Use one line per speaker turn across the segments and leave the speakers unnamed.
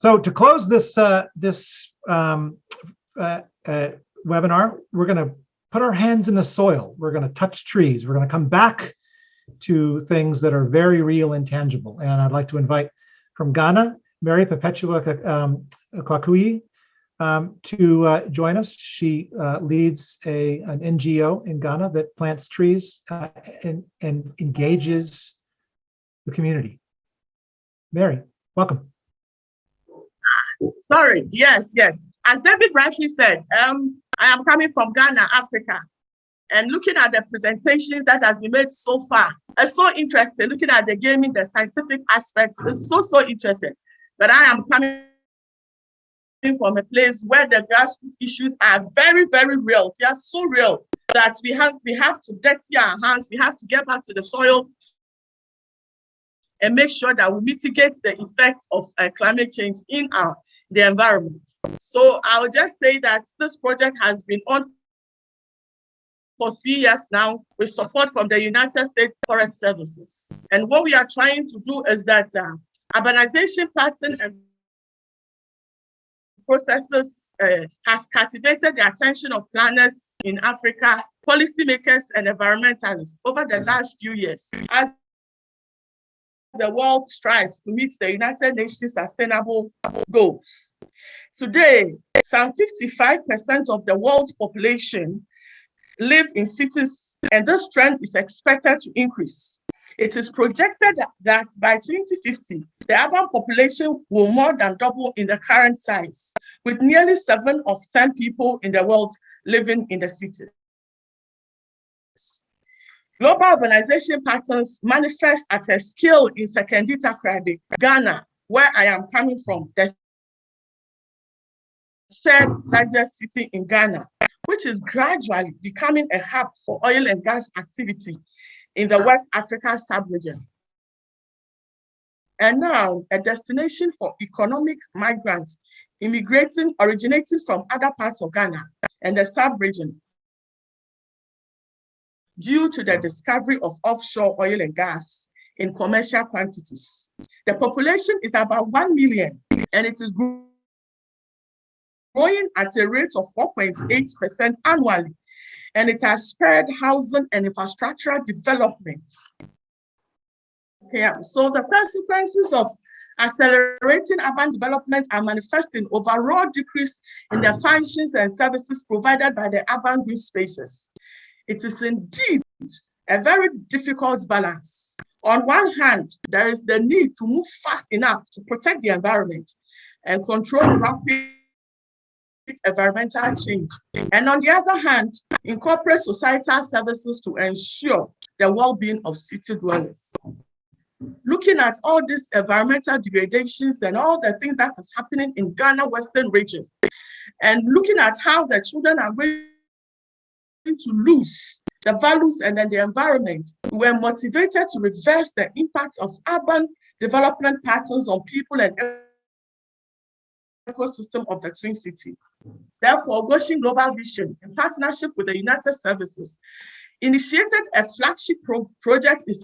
So to close this webinar, we're going to put our hands in the soil. We're going to touch trees. We're going to come back to things that are very real and tangible. And I'd like to invite from Ghana, Mary Perpetua Kwakuyi, to join us. She leads an NGO in Ghana that plants trees and engages the community. Mary, welcome.
Sorry, yes. As David rightly said, I am coming from Ghana, Africa. And looking at the presentations that has been made so far, it's so interesting. Looking at the gaming, the scientific aspect, it's so interesting. But I am coming from a place where the grassroots issues are very, very real. They are so real that we have to dirty our hands. We have to get back to the soil and make sure that we mitigate the effects of climate change in the environment. So I'll just say that this project has been on for 3 years now with support from the United States Forest Services. And what we are trying to do is that urbanization pattern and processes has captivated the attention of planners in Africa, policymakers and environmentalists over the last few years as the world strives to meet the United Nations Sustainable Goals. Today, some 55% of the world's population live in cities, and this trend is expected to increase. It is projected that by 2050, the urban population will more than double in the current size, with nearly 7 of 10 people in the world living in the cities. Global urbanization patterns manifest at a scale in Sekendita Krabi, Ghana, where I am coming from, the third largest city in Ghana, which is gradually becoming a hub for oil and gas activity in the West Africa sub-region. And now a destination for economic migrants originating from other parts of Ghana and the sub-region due to the discovery of offshore oil and gas in commercial quantities. The population is about 1 million, and it is growing at a rate of 4.8% annually, and it has spurred housing and infrastructural developments. Yeah, so the consequences of accelerating urban development are manifesting overall decrease in the functions and services provided by the urban green spaces. It is indeed a very difficult balance. On one hand, there is the need to move fast enough to protect the environment and control rapid environmental change. And on the other hand, incorporate societal services to ensure the well-being of city dwellers. Looking at all these environmental degradations and all the things that is happening in Ghana Western region, and looking at how the children are going to lose the values and then the environment, we were motivated to reverse the impact of urban development patterns on people and ecosystem of the Twin City. Therefore, Goshen Global Vision, in partnership with the United Services, initiated a flagship project in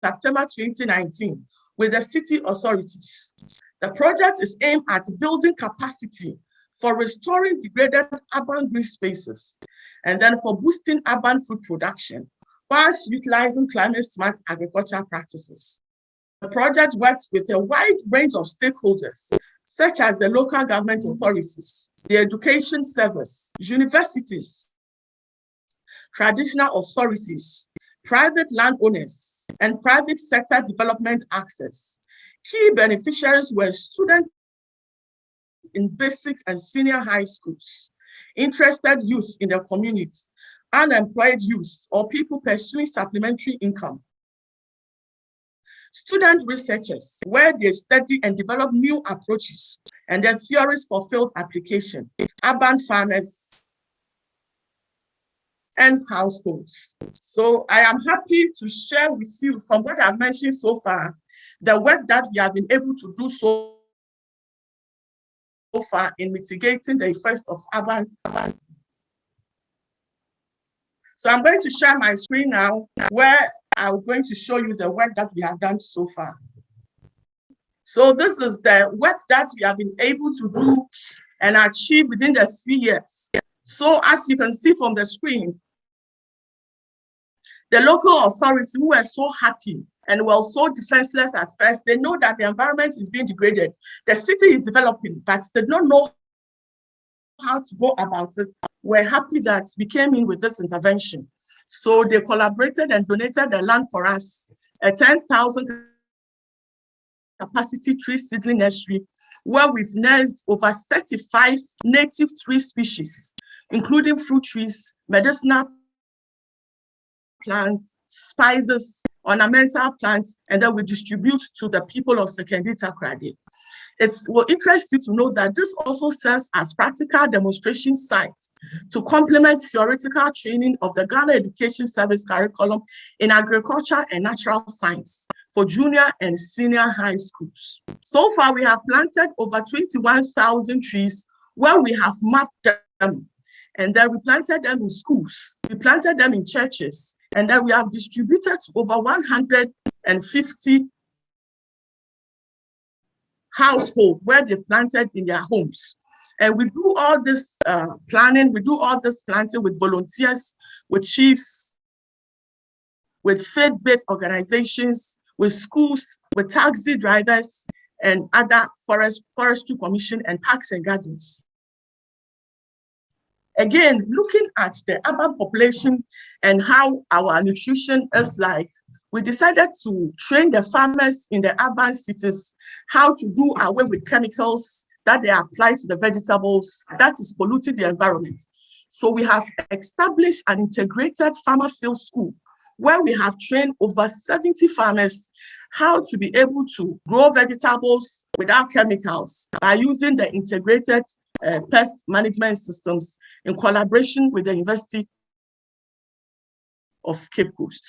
September 2019 with the city authorities. The project is aimed at building capacity for restoring degraded urban green spaces, and then for boosting urban food production, whilst utilizing climate-smart agricultural practices. The project works with a wide range of stakeholders, such as the local government authorities, the education service, universities, traditional authorities, private landowners, and private sector development actors. Key beneficiaries were students in basic and senior high schools, interested youth in the community, unemployed youth, or people pursuing supplementary income. Student researchers, where they study and develop new approaches and their theories for field application, urban farmers, and households. So I am happy to share with you from what I've mentioned so far, the work that we have been able to do so far in mitigating the effects of urban. So I'm going to share my screen now, where I'm going to show you the work that we have done so far. So this is the work that we have been able to do and achieve within the 3 years. So as you can see from the screen, the local authorities who were so happy and were so defenseless at first, they know that the environment is being degraded. The city is developing, but they don't know how to go about it. We're happy that we came in with this intervention. So they collaborated and donated the land for us, a 10,000 capacity tree seedling nursery, where we've nursed over 35 native tree species, including fruit trees, medicinal plants, spices, ornamental plants, and then we distribute to the people of Sekendita Krade. It will interest you to know that this also serves as practical demonstration site to complement theoretical training of the Ghana Education Service curriculum in agriculture and natural science for junior and senior high schools. So far, we have planted over 21,000 trees where we have mapped them. And then we planted them in schools, we planted them in churches, and then we have distributed to over 150 households where they've planted in their homes. And we do all this planning, we do all this planting with volunteers, with chiefs, with faith-based organizations, with schools, with taxi drivers, and other forestry commission and parks and gardens. Again, looking at the urban population and how our nutrition is like, we decided to train the farmers in the urban cities how to do away with chemicals that they apply to the vegetables that is polluting the environment. So we have established an integrated farmer field school where we have trained over 70 farmers how to be able to grow vegetables without chemicals by using the integrated pest management systems in collaboration with the University of Cape Coast.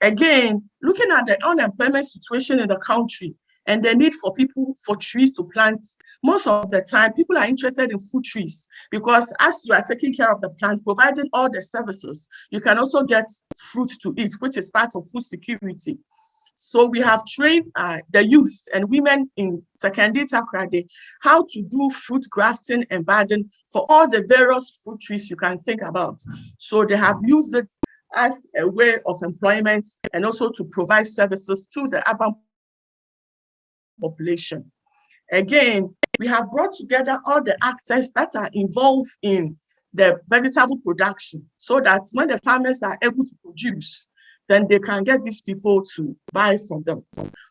Again, looking at the unemployment situation in the country and the need for people for trees to plant, most of the time people are interested in fruit trees because as you are taking care of the plant, providing all the services, you can also get fruit to eat, which is part of food security. So we have trained the youth and women in Sekendita Krade how to do fruit grafting and budding for all the various fruit trees you can think about. So they have used it as a way of employment and also to provide services to the urban population. Again, we have brought together all the actors that are involved in the vegetable production so that when the farmers are able to produce, then they can get these people to buy from them.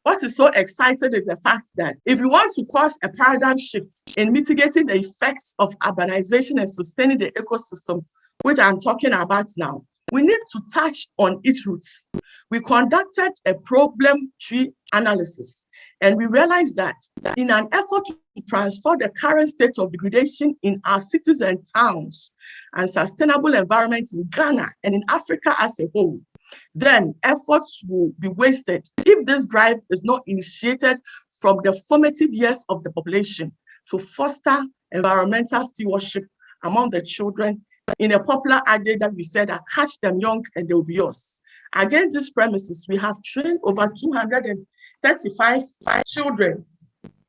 What is so exciting is the fact that if you want to cause a paradigm shift in mitigating the effects of urbanization and sustaining the ecosystem, which I'm talking about now, we need to touch on its roots. We conducted a problem tree analysis, and we realized that in an effort to transform the current state of degradation in our cities and towns and sustainable environment in Ghana and in Africa as a whole, then efforts will be wasted if this drive is not initiated from the formative years of the population to foster environmental stewardship among the children in a popular adage that we said, catch them young and they'll be yours. Against these premises, we have trained over 235 children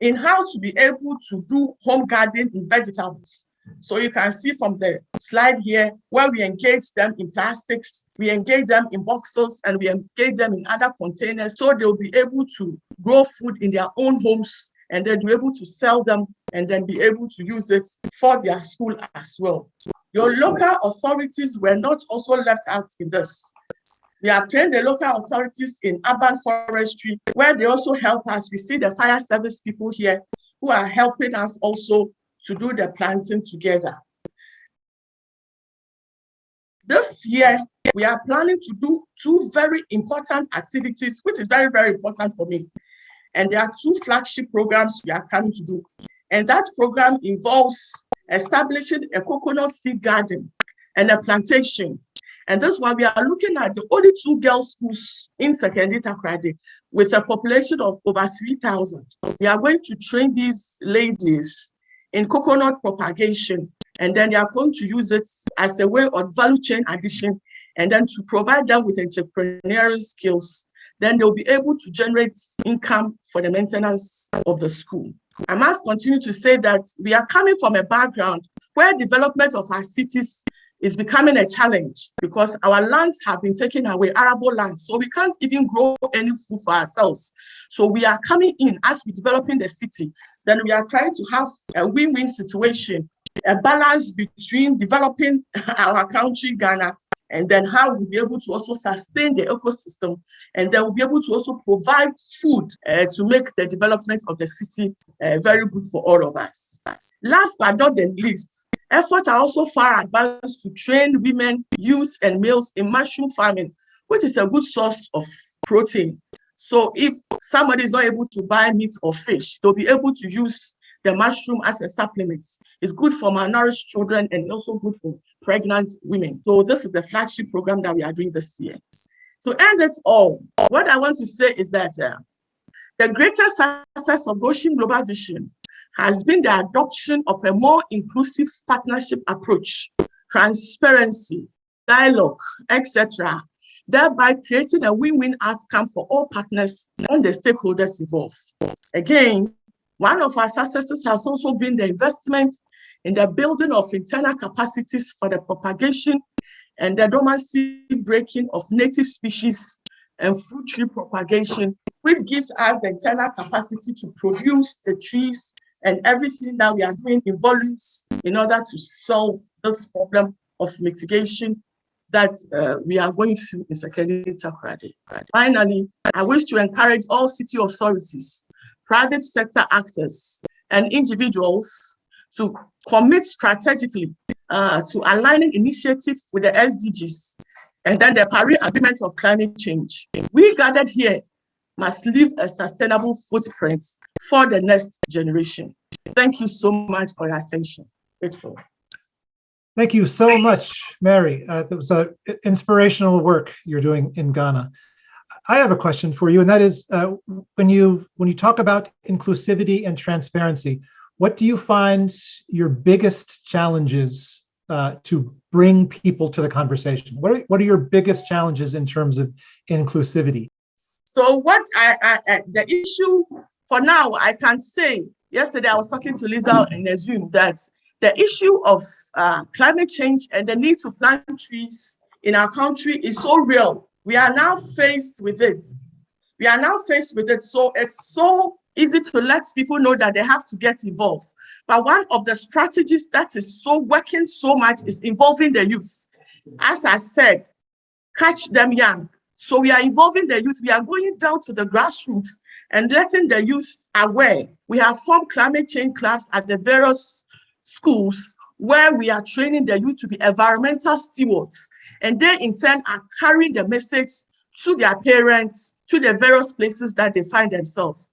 in how to be able to do home gardening in vegetables. So you can see from the slide here where we engage them in plastics, we engage them in boxes, and we engage them in other containers so they'll be able to grow food in their own homes and then be able to sell them and then be able to use it for their school as well. Your local authorities were not also left out in this. We have trained the local authorities in urban forestry where they also help us. We see the fire service people here who are helping us also to do the planting together. This year, we are planning to do two very important activities, which is very, very important for me. And there are two flagship programs we are coming to do. And that program involves establishing a coconut seed garden and a plantation. And this one, we are looking at the only two girls' schools in Sekendita Krade with a population of over 3,000. We are going to train these ladies in coconut propagation, and then they are going to use it as a way of value chain addition, and then to provide them with entrepreneurial skills then they'll be able to generate income for the maintenance of the school. I must continue to say that we are coming from a background where development of our cities is becoming a challenge because our lands have been taken away, arable lands, so we can't even grow any food for ourselves. So we are coming in as we're developing the city, then we are trying to have a win-win situation, a balance between developing our country, Ghana, and then how we'll be able to also sustain the ecosystem, and then we'll be able to also provide food to make the development of the city very good for all of us. Last but not the least, efforts are also far advanced to train women, youth, and males in mushroom farming, which is a good source of protein. So if somebody is not able to buy meat or fish, they'll be able to use the mushroom as a supplement. It's good for malnourished children and also good for pregnant women. So this is the flagship program that we are doing this year. To end it all, what I want to say is that the greatest success of Goshen Global Vision has been the adoption of a more inclusive partnership approach, transparency, dialogue, etc., thereby creating a win-win outcome for all partners and the stakeholders involved. Again, one of our successes has also been the investment in the building of internal capacities for the propagation and the dormancy breaking of native species and fruit tree propagation, which gives us the internal capacity to produce the trees and everything that we are doing in volumes in order to solve this problem of mitigation that we are going through in Sekedi Takoradi. Finally, I wish to encourage all city authorities, private sector actors, and individuals to commit strategically to aligning initiatives with the SDGs and then the Paris Agreement of Climate Change. We gathered here must leave a sustainable footprint for the next generation. Thank you so much for your attention. Grateful.
Thank you so much, Mary. That was inspirational work you're doing in Ghana. I have a question for you, and that is, when you talk about inclusivity and transparency, what do you find your biggest challenges to bring people to the conversation? What are your biggest challenges in terms of inclusivity?
So what the issue for now, I can say, yesterday I was talking to Lisa in a Zoom that the issue of climate change and the need to plant trees in our country is so real. We are now faced with it. So it's so easy to let people know that they have to get involved. But one of the strategies that is so working so much is involving the youth. As I said, catch them young. So we are involving the youth. We are going down to the grassroots and letting the youth aware. We have formed climate change clubs at the various schools where we are training the youth to be environmental stewards. And they in turn are carrying the message to their parents, to the various places that they find themselves.